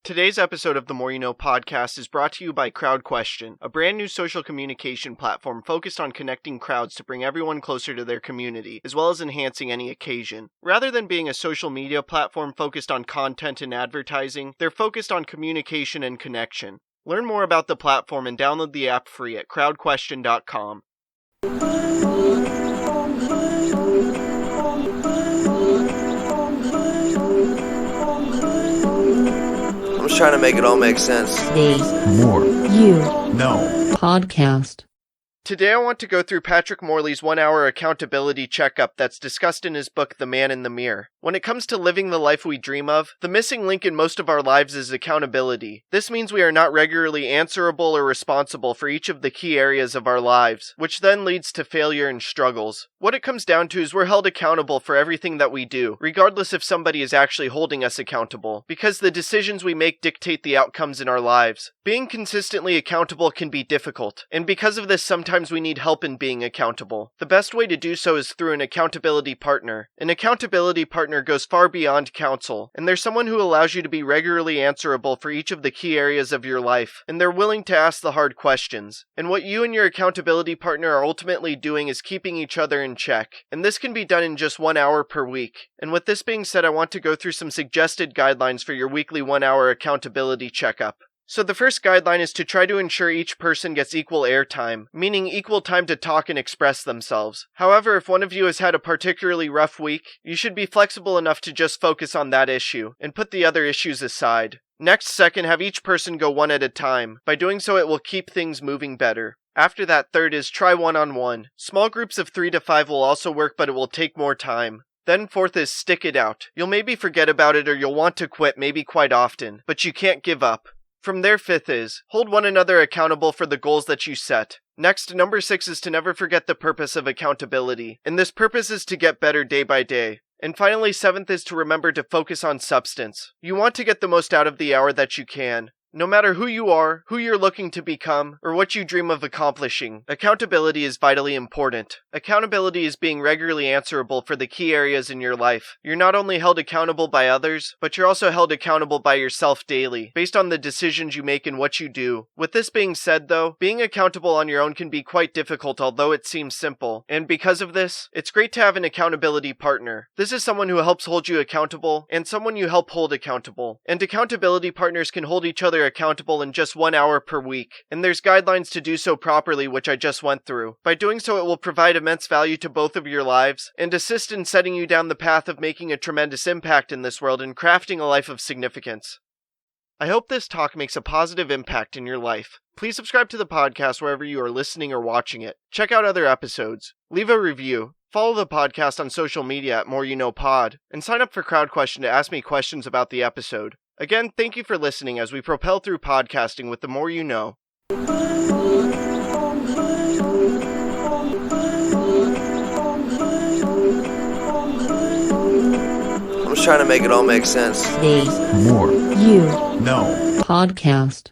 Today's episode of the More You Know podcast is brought to you by CrowdQuestion, a brand new social communication platform focused on connecting crowds to bring everyone closer to their community, as well as enhancing any occasion. Rather than being a social media platform focused on content and advertising, they're focused on communication and connection. Learn more about the platform and download the app free at crowdquestion.com. I'm just trying to make it all make sense. The More You No Podcast. Today I want to go through Patrick Morley's 1-hour accountability checkup that's discussed in his book The Man in the Mirror. When it comes to living the life we dream of, the missing link in most of our lives is accountability. This means we are not regularly answerable or responsible for each of the key areas of our lives, which then leads to failure and struggles. What it comes down to is we're held accountable for everything that we do, regardless if somebody is actually holding us accountable, because the decisions we make dictate the outcomes in our lives. Being consistently accountable can be difficult, and because of this sometimes we need help in being accountable. The best way to do so is through an accountability partner. An accountability partner goes far beyond counsel, and they're someone who allows you to be regularly answerable for each of the key areas of your life, and they're willing to ask the hard questions. And what you and your accountability partner are ultimately doing is keeping each other in check, and this can be done in just 1 hour per week. And with this being said, I want to go through some suggested guidelines for your weekly 1-hour accountability checkup. So the first guideline is to try to ensure each person gets equal airtime, meaning equal time to talk and express themselves. However, if one of you has had a particularly rough week, you should be flexible enough to just focus on that issue, and put the other issues aside. Next, second, have each person go one at a time. By doing so, it will keep things moving better. After that, third is try one-on-one. Small groups of 3 to 5 will also work, but it will take more time. Then fourth is stick it out. You'll maybe forget about it or you'll want to quit maybe quite often, but you can't give up. From there, fifth is, hold one another accountable for the goals that you set. Next, number 6 is to never forget the purpose of accountability, and this purpose is to get better day by day. And finally, 7th is to remember to focus on substance. You want to get the most out of the hour that you can. No matter who you are, who you're looking to become, or what you dream of accomplishing, accountability is vitally important. Accountability is being regularly answerable for the key areas in your life. You're not only held accountable by others, but you're also held accountable by yourself daily, based on the decisions you make and what you do. With this being said though, being accountable on your own can be quite difficult although it seems simple. And because of this, it's great to have an accountability partner. This is someone who helps hold you accountable, and someone you help hold accountable. And accountability partners can hold each other accountable in just 1 hour per week, and there's guidelines to do so properly, which I just went through. By doing so, it will provide immense value to both of your lives, and assist in setting you down the path of making a tremendous impact in this world and crafting a life of significance. I hope this talk makes a positive impact in your life. Please subscribe to the podcast wherever you are listening or watching it. Check out other episodes. Leave a review. Follow the podcast on social media at More You Know Pod, and sign up for CrowdQuestion to ask me questions about the episode. Again, thank you for listening as we propel through podcasting with The More You Know. I'm just trying to make it all make sense. The More You No Podcast.